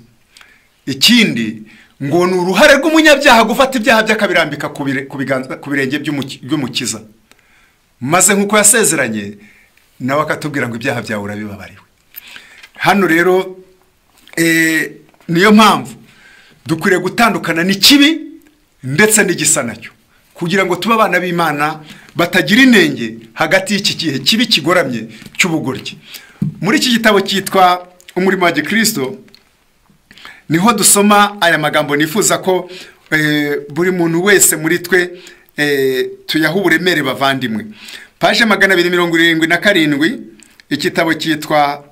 Ikindi ngo ni uruhare rw'umunyabyaha gufata ibyaha by'akabirambika ku birenge by'umukiza, maze nk'uko yasezeranye nawe akatubwira ngo ibyaha byawe urabibabariwe. Hano rero niyo mpamvu dukwiriye gutandukana n'ikibi ndetse n'igisa nacyo, kugira ngo tube abana b'Imana batagira inenge hagati y'iki gihe kibi kigoramye cy'ubugoryi. Muri iki gitabo cyitwa Umurimo wa Gikristo niho dusoma aya magambo nifuza ko buri muntu wese muri twe tuyaha uburemere bavandimwe. Paje 277, igitabo cyitwa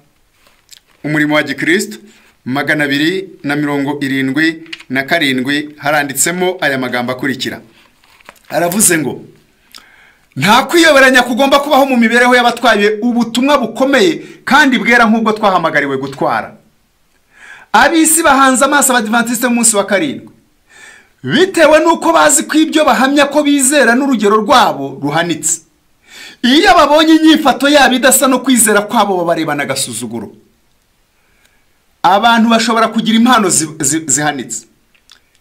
Umurimo wa Gikristo 277, haranditsemo aya magambo akurikira. Aravuze ngo nta kwiyoberanya kugomba kubaho mu mibereho y'abatwaye ubutumwa bukomeye kandi bwera nk'ubwo twahamagariwe gutwara. Abisi bahanze amaso Abadiventiste munsi wa karindwi, bitewe nuko bazi ko ibyo bahamya ko bizera n'urugero rwabo ruhanitse. Iyo babonye inyifato yabo idasa no kwizera kwabo, babarebana agasuzuguro. Abantu bashobora kugira impano zihanitse,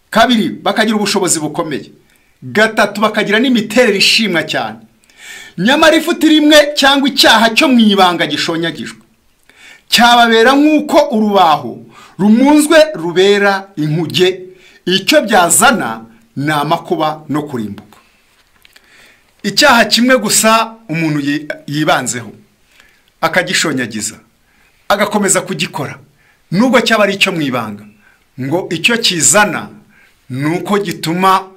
kabiri bakagira ubushobozi bukomeye, gatatu bakagira n'imiterere ishimwa cyane, nyamara ifuti rimwe cyangwa icyaha cyo mu ibanga gishonyagijwe cyababera nk'uko urubaho rumunzwe rubera inkuge. Icyo byazana ni amakuba no kurimbuka. Icyaha kimwe gusa umuntu yibanzeho akagishonyagiza, agakomeza kugikora nubwo cyaba ari icyo mu ibanga, ngo icyo kizana nuko gituma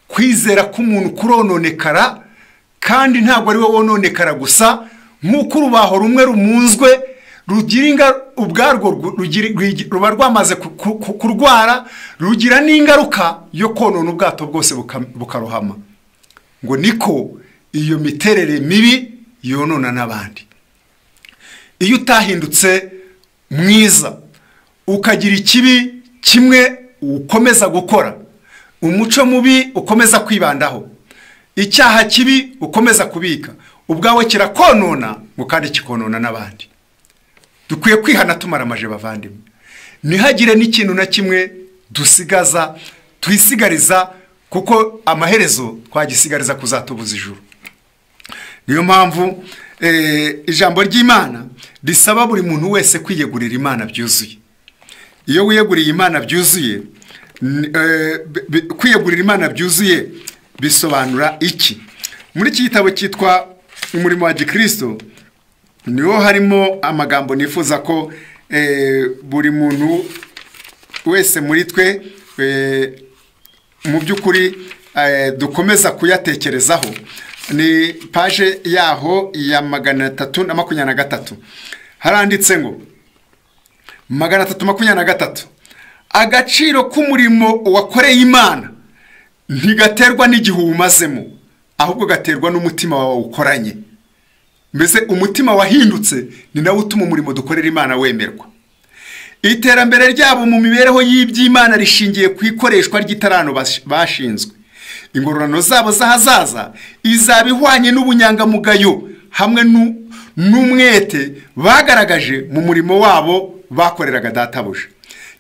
kwizera k'umuntu kurononekara, kandi ntabwo ari we wononekara gusa, nk'uko urubaho rumwe rumunzwe ubwarwo ruba rwamaze kurwara, rugira n'ingaruka yo konona ubwato bwose bukarohama. ngo niko iyo miterere mibi yonona n'abandi. Iyo utahindutse mwiza ukagira ikibi kimwe ukomeza gukora, umuco mubi ukomeza kwibandaho, icyaha kibi ukomeza kubika, ubwawe kirakonona ngo kandi kikonona n'abandi. Dukwiye kwihana tumaramaje bavandimwe, ntihagire n'ikintu na kimwe twisigariza, kuko amaherezo twagisigariza kuzatubuza ijuru. Niyo mpamvu ijambo ry'Imana risaba buri muntu wese kwiyegurira Imana byuzuye. Iyo wiyeguriye Imana byuzuye, kwiyegurira Imana byuzuye bisobanura iki? Muri iki gitabo cyitwa Umurimo wa Gikristo niho harimo amagambo nifuza ko buri muntu wese muri twe mu by'ukuri dukomeza kuyatekerezaho. Ni page yaho ya 323 haranditse ngo 323 agaciro k'umurimo wakoreye Imana ntigaterwa n'igihe umazemo, ahubwo gaterwa n'umutima wawe ukoranye. Mbese umutima wahindutse ni nawe utuma umurimo dukorera Imana wemerwa. Iterambere ryabo mu mibereho y'iby'Imana rishingiye ku ikoreshwa ry'itarano bashinzwe. Ingororano zabo z'ahazaza izaba ihwanye n'ubunyangamugayo hamwe n'umwete bagaragaje mu murimo wabo bakoreraga Databuja.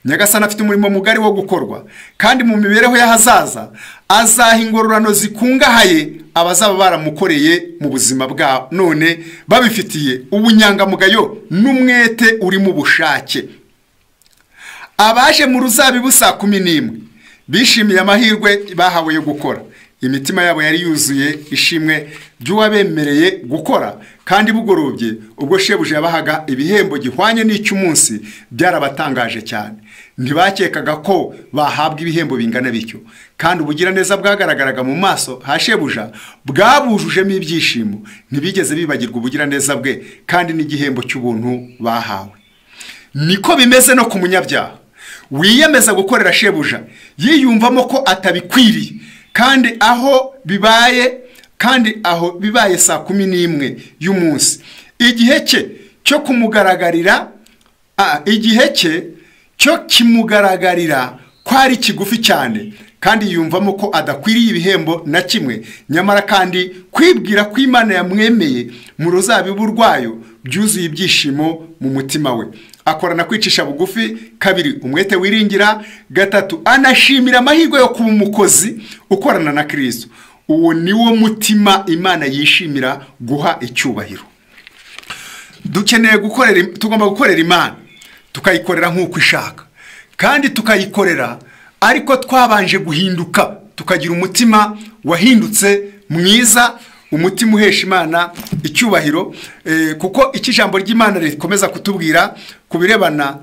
Nyagasani afite umurimo mugari wo gukorwa, kandi mu mibereho y'ahazaza azaha ingororano zikungahaye abazaba baramukoreye mu buzima bwabo none babifitiye ubunyangamugayo n'umwete uri mu bushake. Abaje mu ruzabibu saa 11 bishimiye amahirwe bahawe yo gukora. Imitima yabo yari yuzuye ishimwe by'uwabemereye gukora, kandi bugorobye ubwo shebuja yabahaga ibihembo gihwanye n'icy'umunsi byarabatangaje cyane. Ntibakekaga ko bahabwa ibihembo bingana bityo, kandi ubugira neza bwagaragaraga mu maso ha shebuja bwabujujemo ibyishimo. Ntibigeze bibagirwa ubugira neza bwe, kandi n'igihembo cy'ubuntu bahawe. Niko bimeze no ku munyabyaha wiyemeza gukorera shebuja yiyumvamo ko atabikwiriye, kandi aho bibaye saa 11 y'umunsi, igihe cye cyo kumugaragarira kimugaragarira kwari kigufi cyane, kandi yumvamo ko adakwiriye ibihembo na kimwe. Nyamara kandi kwibwira ko Imana yamwemeye mu ruzabibu rwayo byuzuye ibyishimo mu mutima we. Akorana kwicisha bugufi, 2 umwete wiringira, 3 anashimira amahirwe yo kuba umukozi ukorana na Kristo. Uwo niwo mutima Imana yishimira guha icyubahiro. Tugomba gukorera Imana, tukayikorera nk'uko ishaka, kandi tukayikorera ariko twabanje guhinduka, tukagira umutima wahindutse mwiza, umutima uhesha Imana icyubahiro. Kuko iki jambo ry'Imana rikomeza kutubwira kubirebana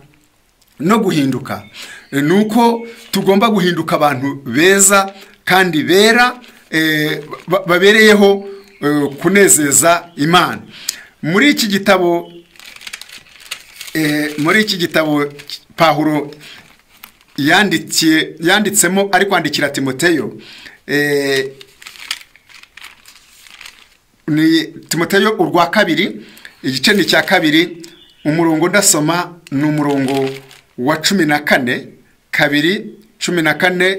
no guhinduka, nuko tugomba guhinduka abantu beza kandi bera, babereyeho kunezeza Imana. Muri iki gitabo Pawulo yanditsemo ari kwandikira Timoteyo, ni Timoteyo urwa 2 igice ni cya 2 umurongo ndasoma ni umurongo wa 14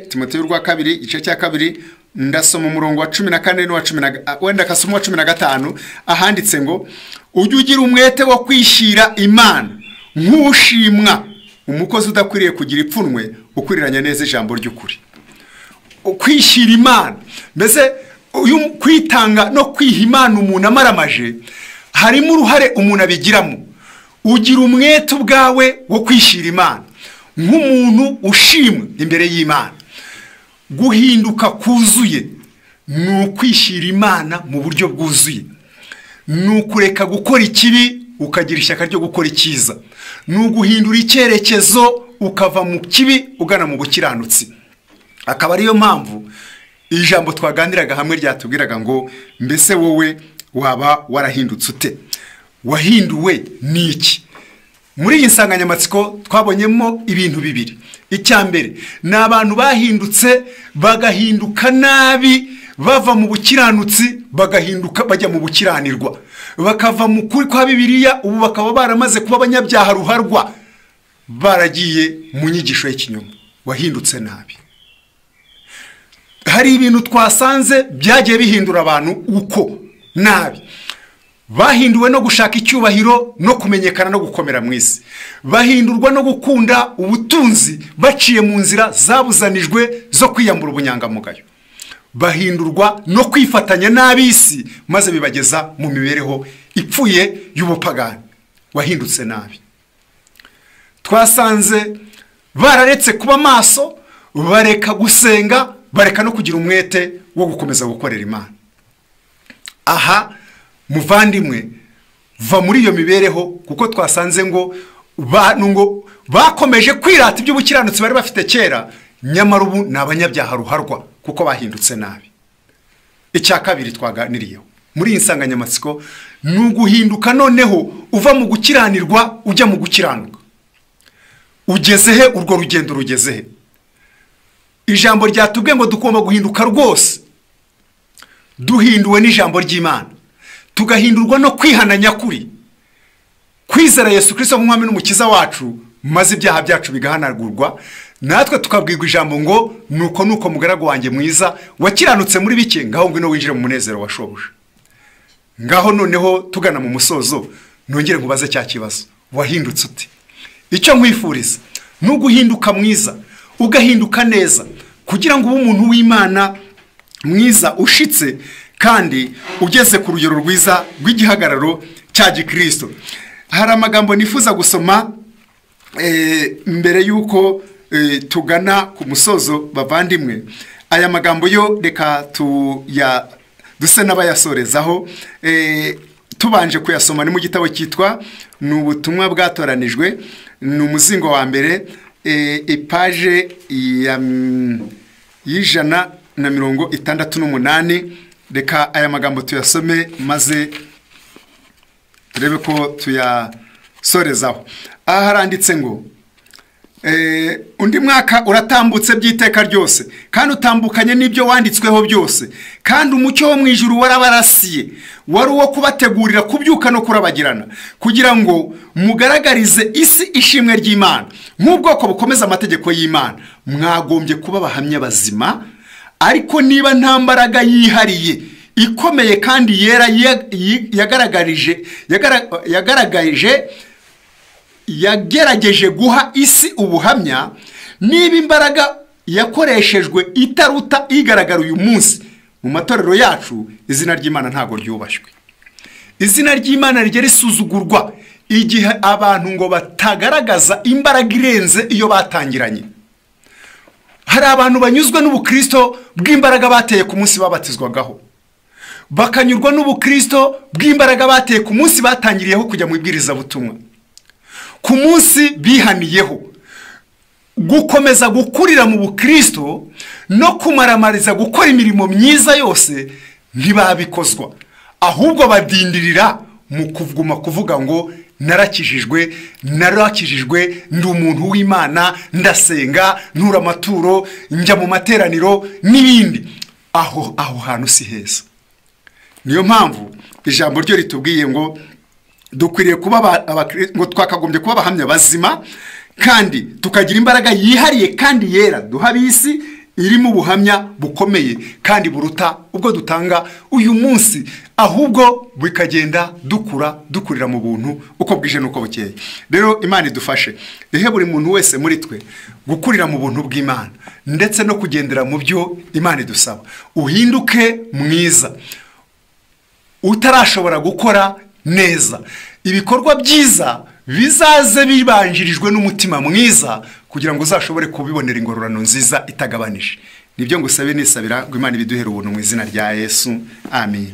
Timoteyo urwa 2 igice cya 2 ndasoma umurongo wa 14 n'uwa 10 wenda kasoma wa 15 ahanditse ngo ujye ugira umwete wo kwishyira Imana nk'ushimwa, umukozi udakwiriye kugira ipfunwe ukwiriranya neza ijambo ry'ukuri. Kwishyira Imana mbese kwitanga no kwiha Imana umuntu amaramaje harimo uruhare umuntu abigiramo. Ugira umwete ubwawe wo kwishyira Imana nk'umuntu ushimwe imbere y'Imana. Guhinduka kuzuye ni ukwishyira Imana mu buryo bwuzuye, ni ukureka gukora ikibi ukagira ishyaka ryo gukora icyiza, ni uguhindura icyerekezo ukava mu kibi ugana mu bukiranutsi. akaba ariyo mpamvu ijambo twaganiraga hamwe ryatubwiraga ngo mbese wowe waba warahindutse ute, wahinduwe n'iki? Muri iyi nsanganyamatsiko twabonyemo ibintu bibiri. Icya mbere ni abantu bahindutse bagahinduka nabi, bava mu bukiranutsi bagahinduka bajya mu bukiranirwa, bakava mu kuri kwa Bibiliya ubu bakaba baramaze kuba abanyabyaha ruharwa, baragiye mu nyigisho y'ikinyoma. Wahindutse nabi. Hari ibintu twasanze byagiye bihindura abantu uko nabi. Bahinduwe no gushaka icyubahiro no kumenyekana no gukomera mu isi. Bahindurwa no gukunda ubutunzi baciye mu nzira zabuzanijwe zo kwiyambura ubunyangamugayo. Bahindurwa no kwifatanya n'ab'isi maze bibageza mu mibereho ipfuye y'ubupagani. Wahindutse nabi. Twasanze bararetse kuba maso, bareka gusenga, bareka no kugira umwete wo gukomeza gukorera Imana. Aha muvandimwe, va muri iyo mibereho, kuko twasanze ngo bakomeje kwirata iby'ubukiranutsi bari bafite kera, nyamara ubu ni abanyabyaha ruharwa kuko bahindutse nabi. Icya kabiri twaganiriyeho muri iyi nsanganyamatsiko ni uguhinduka noneho uva mu gukiranirwa ujya mu gukiranuka. Ugeze he? Urwo rugendo rugeze he? Ijambo ryatubwiye ngo dukoma guhinduka rwose, duhinduwe n'ijambo ry'Imana, tugahindurwa no kwihana nyakuri, kwizera Yesu Kristo nk'umwami n'umukiza wacu, maze ibyaha byacu bigahanagurwa, natwe tukabwirwa ijambo ngo nuko mugaragu wanjye mwiza wakiranutse muri bike, ngaho ngwino winjire mu munezero wa shobuja. Ngaho noneho tugana mu musozo, nongere nkubaze cya kibazo, wahindutse ute? Icyo nkwifuriza ni uguhinduka mwiza, ugahinduka neza, kugira ngo ube umuntu w'Imana mwiza ushitse kandi ugeze ku rugero rwiza rw'igihagararo cya Gikristo. Hari amagambo nifuza gusoma mbere yuko tugana ku musozo bavandimwe. Aya magambo yo reka duse n'abayasorezaho, tubanje kuyasoma. Ni mu gitabo cyitwa ni ubutumwa bwatoranijwe, ni umuzingo wa mbere, ipaje y'168. Reka aya magambo tuyasome maze turebe ko tuyasorezaho. Aha haranditse ngo undi mwaka uratambutse by'iteka ryose, kandi utambukanye n'ibyo wanditsweho byose, kandi umucyo wo mu ijuru warabarasiye, wari uwo kubategurira kubyuka no kurabagirana, kugira ngo mugaragarize isi ishimwe ry'Imana. Nk'ubwoko bukomeza amategeko y'Imana, mwagombye kuba abahamya bazima, ariko niba nta mbaraga yihariye ikomeye kandi yera yagerageje guha isi ubuhamya, niba imbaraga yakoreshejwe itaruta igaragara uyu munsi mu matorero yacu, izina ry'Imana ntago ryubashwe. Izina ry'Imana rijya risuzugurwa igihe abantu ngo batagaragaza imbaraga irenze iyo batangiranye. Hari abantu banyuzwa n'ubukristo bw'imbaraga bateye ku munsi babatizwagaho, bakanyurwa n'ubukristo bw'imbaraga bateye ku munsi batangiriyeho kujya mu ibwirizabutumwa, ku munsi bihaniyeho. Gukomeza gukurira mu bukristo no kumaramariza gukora imirimo myiza yose ntibabikozwa, ahubwo badindirira mu kuvuguma kuvuga ngo narakijijwe, ndi umuntu w'Imana, ndasenga, ntura amaturo, njya mu materaniro n'ibindi. Aho hantu si heza. Niyo mpamvu ijambo ryo ritubwiye ngo dukwiriye kuba ngo twakagombye kuba abahamya bazima, kandi tukagira imbaraga yihariye kandi yera duha ab'isi, irimo ubuhamya bukomeye kandi buruta ubwo dutanga uyu munsi, ahubwo bikagenda dukurira mu buntu uko bwije nuko bukeye. Rero Imana idufashe, ihe buri muntu wese muri twe gukurira mu buntu bw'Imana, ndetse no kugendera mu byo Imana idusaba. Uhinduke mwiza, utarashobora gukora neza, ibikorwa byiza bizaze bibanjirijwe n'umutima mwiza, kugira ngo uzashobore kubibonera ingororano nziza itagabanije. Nibyo ngusabe nisabira ngo Imana ibiduhere ubuntu mu izina rya Yesu. Amen.